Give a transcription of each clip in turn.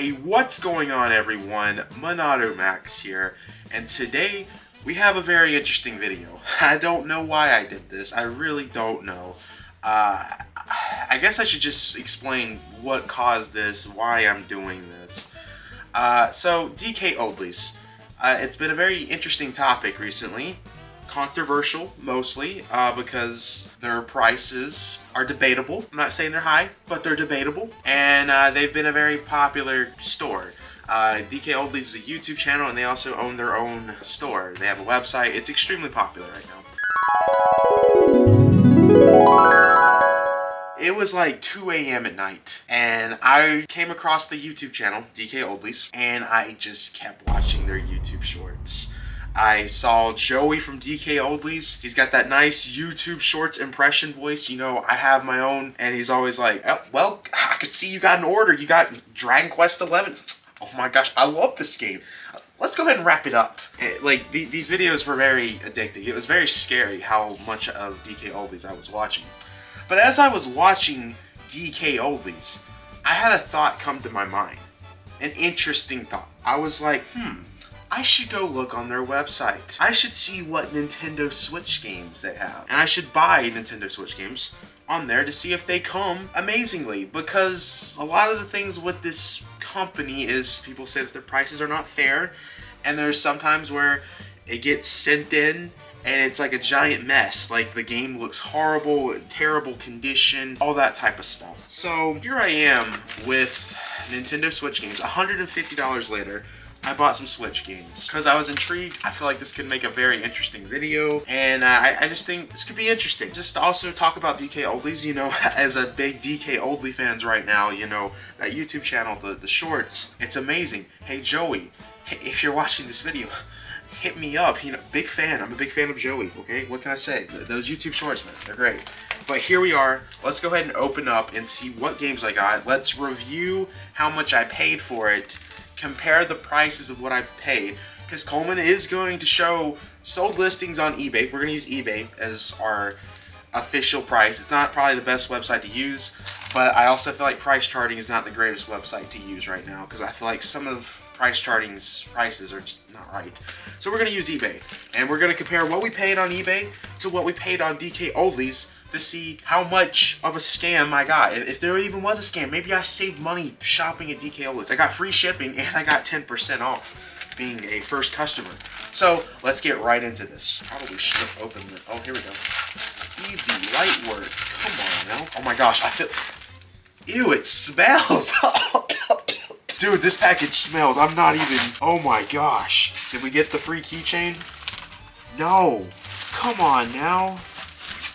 Hey, what's going on everyone? Monado Max here, and today we have a very interesting video. I don't know why I did this, I really don't know. I guess I should just explain what caused this, why I'm doing this. So, DKOldies. It's been a very interesting topic recently. Controversial, mostly, because their prices are debatable. I'm not saying they're high, but they're debatable. And they've been a very popular store. DKOldies is a YouTube channel, and they also own their own store. They have a website. It's extremely popular right now. It was like 2 a.m. at night, and I came across the YouTube channel, DKOldies, and I just kept watching their YouTube shorts. I saw Joey from DKOldies. He's got that nice YouTube Shorts impression voice. You know, I have my own, and he's always like, oh, well, I could see you got an order. You got Dragon Quest XI. Oh my gosh, I love this game. Let's go ahead and wrap it up. These videos were very addicting. It was very scary how much of DKOldies I was watching. But as I was watching DKOldies, I had a thought come to my mind. An interesting thought. I was like, I should go look on their website. I should see what Nintendo Switch games they have. And I should buy Nintendo Switch games on there to see if they come amazingly. Because a lot of the things with this company is people say that their prices are not fair. And there's sometimes where it gets sent in and it's like a giant mess. Like the game looks horrible, terrible condition, all that type of stuff. So here I am with Nintendo Switch games, $150 later. I bought some Switch games because I was intrigued. I feel like this could make a very interesting video, and I just think this could be interesting. Just to also talk about DKOldies, you know, as a big DKOldie fans right now, you know, that YouTube channel, the shorts, it's amazing. Hey Joey, if you're watching this video, hit me up. You know, big fan. I'm a big fan of Joey, okay? What can I say? Those YouTube shorts, man, they're great. But here we are. Let's go ahead and open up and see what games I got. Let's review how much I paid for it. Compare the prices of what I paid, because Coleman is going to show sold listings on eBay. We're going to use eBay as our official price. It's not probably the best website to use, but I also feel like price charting is not the greatest website to use right now, because I feel like some of price charting's prices are just not right. So we're going to use eBay, and we're going to compare what we paid on eBay to what we paid on DKOldies to see how much of a scam I got. If there even was a scam, maybe I saved money shopping at DKOldies. I got free shipping and I got 10% off being a first customer. So let's get right into this. Probably should have opened it. Oh, here we go. Easy, light work. Come on now. Oh my gosh, I feel... Ew, it smells. Dude, this package smells. I'm not even... Oh my gosh. Did we get the free keychain? No. Come on now.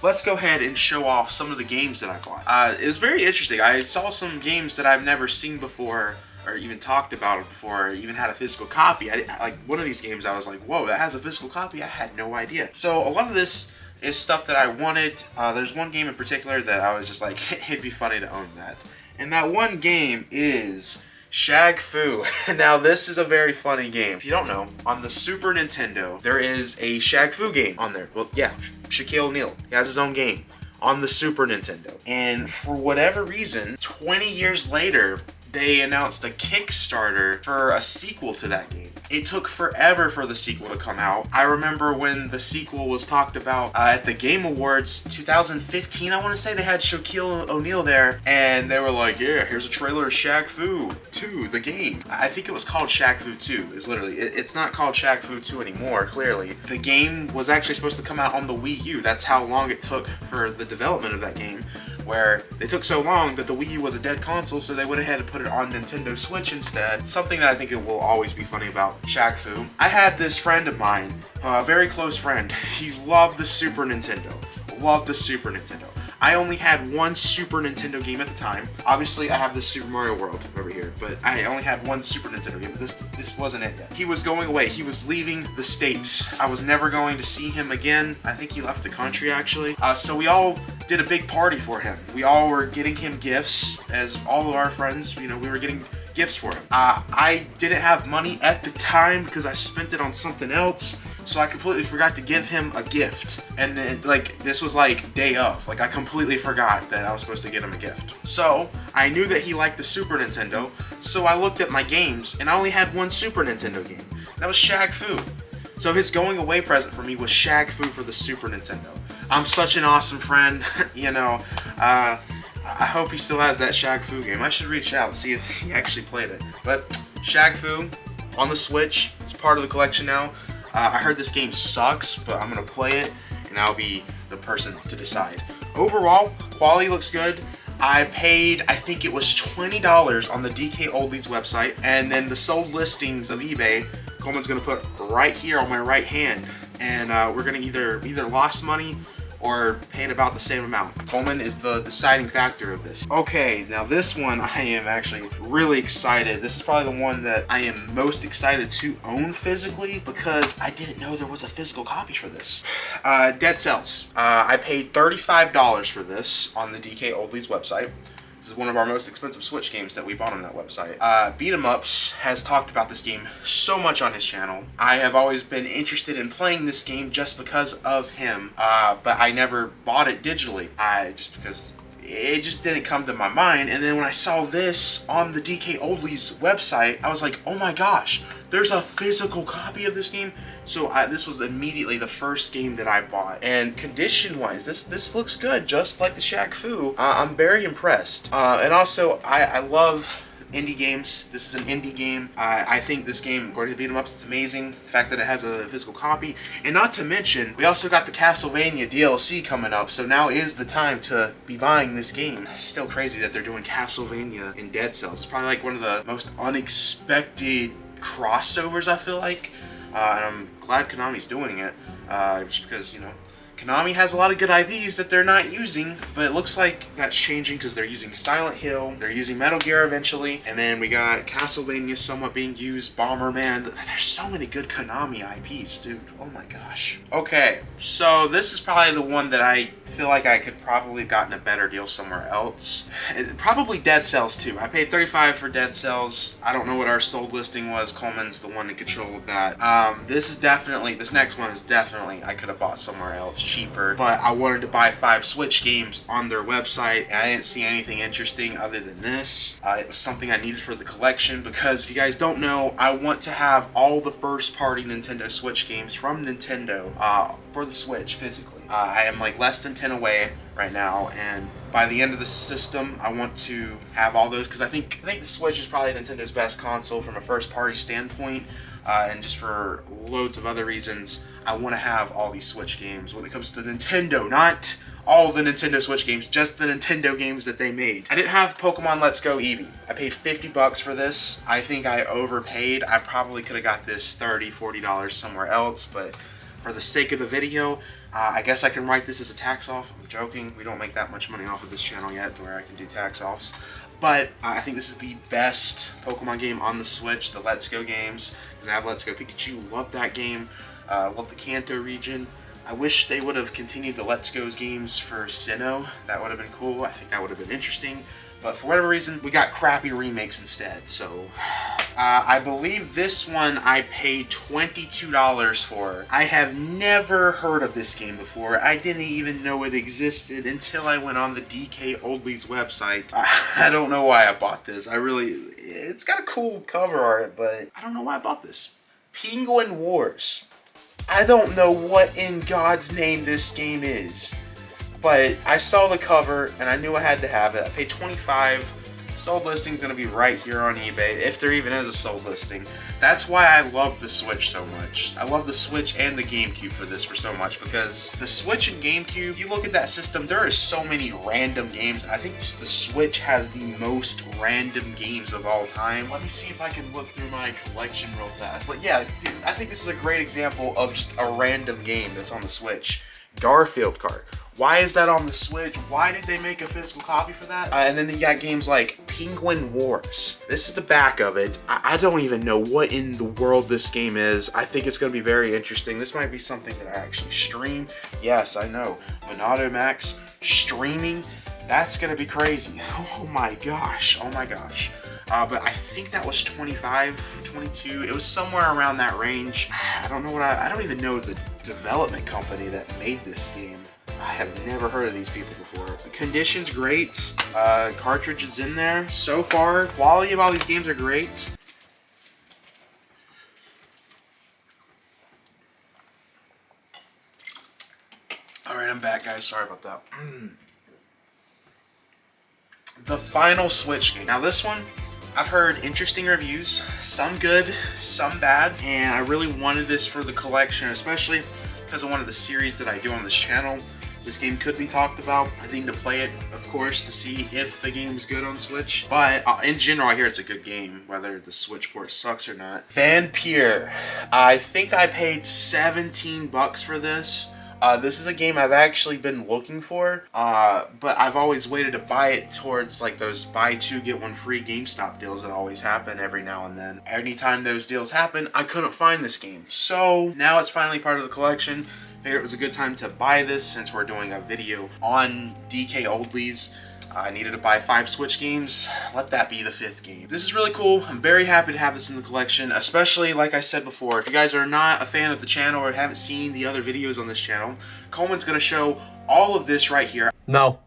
Let's go ahead and show off some of the games that I bought. It was very interesting. I saw some games that I've never seen before, or even talked about before, or even had a physical copy. Like one of these games, I was like, whoa, that has a physical copy? I had no idea. So a lot of this is stuff that I wanted. There's one game in particular that I was just like, it'd be funny to own that. And that one game is Shaq-Fu. Now this is a very funny game. If you don't know, on the Super Nintendo, there is a Shaq-Fu game on there. Well, yeah, Shaquille O'Neal. He has his own game on the Super Nintendo. And for whatever reason, 20 years later, they announced a Kickstarter for a sequel to that game. It took forever for the sequel to come out. I remember when the sequel was talked about at the Game Awards 2015, I want to say, they had Shaquille O'Neal there, and they were like, yeah, here's a trailer of Shaq-Fu 2, the game. I think it was called Shaq-Fu 2, is literally, it's not called Shaq-Fu 2 anymore, clearly. The game was actually supposed to come out on the Wii U. That's how long it took for the development of that game, where they took so long that the Wii U was a dead console, so they went ahead and put it on Nintendo Switch instead. Something that I think it will always be funny about Shaq-Fu. I had this friend of mine, a very close friend. He loved the Super Nintendo. Loved the Super Nintendo. I only had one Super Nintendo game at the time. Obviously, I have the Super Mario World over here, but I only had one Super Nintendo game. This wasn't it yet. He was going away. He was leaving the States. I was never going to see him again. I think he left the country, actually. So we all did a big party for him. We all were getting him gifts, as all of our friends, you know, we were getting gifts for him. I didn't have money at the time because I spent it on something else. So I completely forgot to give him a gift. And then, like, this was like day of. Like, I completely forgot that I was supposed to get him a gift. So I knew that he liked the Super Nintendo, So I looked at my games, and I only had one Super Nintendo game. That was Shaq-Fu. So his going away present for me was Shaq-Fu for the Super Nintendo. I'm such an awesome friend, you know. I hope he still has that Shaq-Fu game. I should reach out and see if he actually played it. But Shaq-Fu on the Switch, it's part of the collection now. I heard this game sucks, but I'm gonna play it, and I'll be the person to decide. Overall, quality looks good. I paid, I think it was $20 on the DKOldies website, and then the sold listings of eBay, Coleman's gonna put right here on my right hand, and we're gonna either lost money or paid about the same amount. Coleman is the deciding factor of this. Okay, now this one I am actually really excited. This is probably the one that I am most excited to own physically because I didn't know there was a physical copy for this. Dead Cells. I paid $35 for this on the DKOldies website. This is one of our most expensive Switch games that we bought on that website. Beat 'em Ups has talked about this game so much on his channel. I have always been interested in playing this game just because of him, but I never bought it digitally. Just because it just didn't come to my mind. And then when I saw this on the DKOldies website, I was like, oh my gosh, there's a physical copy of this game. So this was immediately the first game that I bought. And condition-wise, this looks good, just like the Shaq-Fu. I'm very impressed. And also, I love indie games. This is an indie game. I think this game, according to Beat 'em Ups, it's amazing. The fact that it has a physical copy. And not to mention, we also got the Castlevania DLC coming up, so now is the time to be buying this game. It's still crazy that they're doing Castlevania in Dead Cells. It's probably like one of the most unexpected crossovers, I feel like. And I'm glad Konami's doing it, just because, you know, Konami has a lot of good IPs that they're not using, but it looks like that's changing because they're using Silent Hill, they're using Metal Gear eventually, and then we got Castlevania somewhat being used, Bomberman. There's so many good Konami IPs, dude. Oh my gosh. Okay, so this is probably the one that I feel like I could probably have gotten a better deal somewhere else. Probably Dead Cells too. I paid $35 for Dead Cells. I don't know what our sold listing was. Coleman's the one in control of that. This next one is definitely, I could have bought somewhere else cheaper, but I wanted to buy 5 Switch games on their website, and I didn't see anything interesting other than this. It was something I needed for the collection because if you guys don't know, I want to have all the first-party Nintendo Switch games from Nintendo for the Switch physically. I am like less than 10 away right now, and by the end of the system, I want to have all those because I think the Switch is probably Nintendo's best console from a first-party standpoint. And just for loads of other reasons, I want to have all these Switch games when it comes to Nintendo, not all the Nintendo Switch games, just the Nintendo games that they made. I didn't have Pokemon Let's Go Eevee. I paid $50 for this. I think I overpaid. I probably could have got this $30, $40 somewhere else, but for the sake of the video, I guess I can write this as a tax off. I'm joking. We don't make that much money off of this channel yet to where I can do tax offs. But I think this is the best Pokemon game on the Switch, the Let's Go games, because I have Let's Go Pikachu. Love that game. Love the Kanto region. I wish they would have continued the Let's Go games for Sinnoh. That would have been cool. I think that would have been interesting. But for whatever reason, we got crappy remakes instead. So I believe this one I paid $22 for. I have never heard of this game before. I didn't even know it existed until I went on the DKOldies website. I don't know why I bought this. It's got a cool cover art, but I don't know why I bought this. Penguin Wars. I don't know what in God's name this game is. But I saw the cover and I knew I had to have it. I paid $25. Sold listing is going to be right here on eBay, if there even is a sold listing. That's why I love the Switch so much. I love the Switch and the GameCube for this so much, because the Switch and GameCube, you look at that system, there are so many random games. I think the Switch has the most random games of all time. Let me see if I can look through my collection real fast. Like, yeah, I think this is a great example of just a random game that's on the Switch. Garfield Kart. Why is that on the Switch? Why did they make a physical copy for that? And then you got games like Penguin Wars. This is the back of it. I don't even know what in the world this game is. I think it's going to be very interesting. This might be something that I actually stream. Yes, I know. Monado Max streaming. That's going to be crazy. Oh my gosh. Oh my gosh. But I think that was 25, 22. It was somewhere around that range. I don't know I don't even know the development company that made this game. I have never heard of these people before. The condition's great. Cartridge is in there. So far, quality of all these games are great. Alright, I'm back, guys. Sorry about that. The final Switch game. Now this one, I've heard interesting reviews. Some good, some bad. And I really wanted this for the collection, especially because of one of the series that I do on this channel. This game could be talked about. I need to play it, of course, to see if the game's good on Switch. But in general, I hear it's a good game, whether the Switch port sucks or not. Vampire. I think I paid 17 bucks for this. This is a game I've actually been looking for, but I've always waited to buy it towards like those buy two get one free GameStop deals that always happen every now and then. Anytime those deals happen, I couldn't find this game. So now it's finally part of the collection. Figured it was a good time to buy this since we're doing a video on DKOldies. I needed to buy 5 Switch games. Let that be the 5th game. This is really cool. I'm very happy to have this in the collection, especially like I said before. If you guys are not a fan of the channel or haven't seen the other videos on this channel, Coleman's going to show all of this right here. No.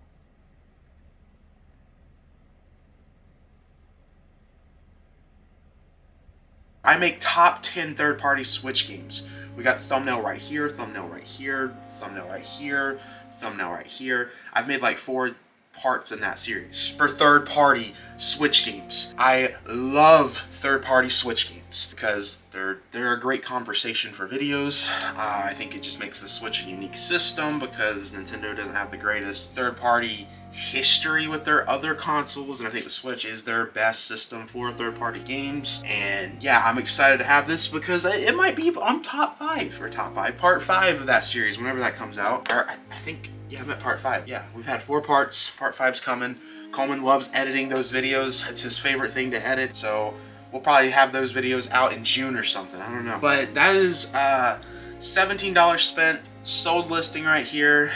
I make top 10 third-party Switch games. We got the thumbnail right here, thumbnail right here, thumbnail right here, thumbnail right here. I've made like 4 parts in that series for third-party Switch games. I love third-party Switch games because they're a great conversation for videos. I think it just makes the Switch a unique system because Nintendo doesn't have the greatest third-party history with their other consoles, and I think the Switch is their best system for third-party games. And yeah, I'm excited to have this because it might be on top 5 or top 5, part 5 of that series whenever that comes out. Or I think, yeah, I'm at part 5. Yeah, we've had 4 parts. Part 5's coming. Coleman loves editing those videos. It's his favorite thing to edit, so we'll probably have those videos out in June or something. I don't know. But that is $17 spent. Sold listing right here.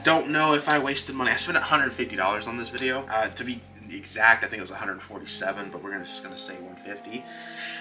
Don't know if I wasted money. I spent $150 on this video. To be exact, I think it was $147, but we're just gonna say $150.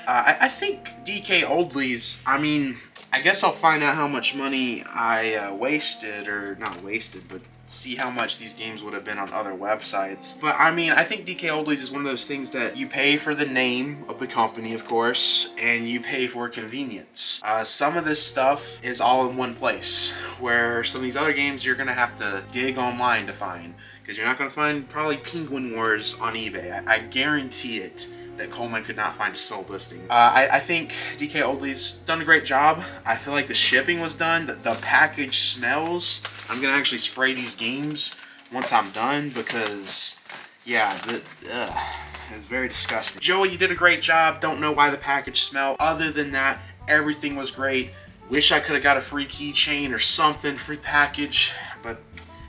I think DKOldies, I mean, I guess I'll find out how much money I wasted, or not wasted, but see how much these games would have been on other websites. But I mean, I think DKOldies is one of those things that you pay for the name of the company, of course, and you pay for convenience. Some of this stuff is all in one place, where some of these other games you're gonna have to dig online to find, because you're not gonna find probably Penguin Wars on eBay. I guarantee it that Coleman could not find a sold listing. I think DKOldies done a great job. I feel like the shipping was done. The package smells. I'm gonna actually spray these games once I'm done because, yeah, it's very disgusting. Joey, you did a great job. Don't know why the package smelled. Other than that, everything was great. Wish I could have got a free keychain or something, free package, but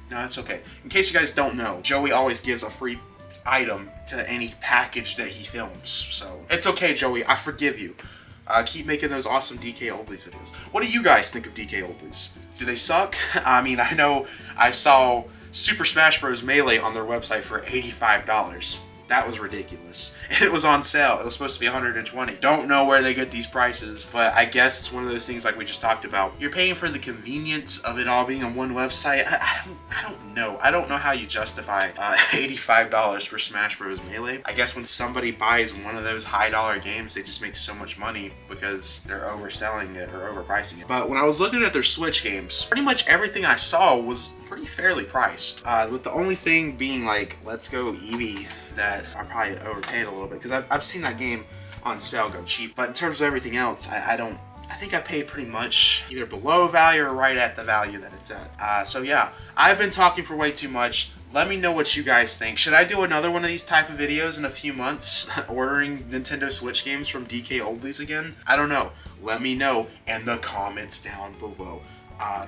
no, it's okay. In case you guys don't know, Joey always gives a free item to any package that he films, so it's okay, Joey, I forgive you. Keep making those awesome DKOldies videos. What do you guys think of DKOldies? Do they suck? I mean, I know I saw Super Smash Bros. Melee on their website for $85. That was ridiculous. And it was on sale. It was supposed to be $120. Don't know where they get these prices, but I guess it's one of those things like we just talked about. You're paying for the convenience of it all being on one website. I don't know. I don't know how you justify $85 for Smash Bros. Melee. I guess when somebody buys one of those high-dollar games, they just make so much money because they're overselling it or overpricing it. But when I was looking at their Switch games, pretty much everything I saw was pretty fairly priced. With the only thing being like Let's Go Eevee that I probably overpaid a little bit because I've seen that game on sale go cheap. But in terms of everything else, I think I paid pretty much either below value or right at the value that it's at. So yeah, I've been talking for way too much. Let me know what you guys think. Should I do another one of these type of videos in a few months, ordering Nintendo Switch games from DKOldies again? I don't know. Let me know in the comments down below.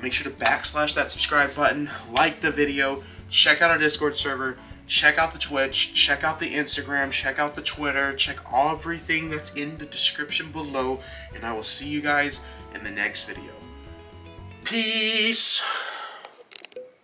Make sure to backslash that subscribe button, like the video, check out our Discord server, check out the Twitch, check out the Instagram, check out the Twitter, check everything that's in the description below, and I will see you guys in the next video. Peace!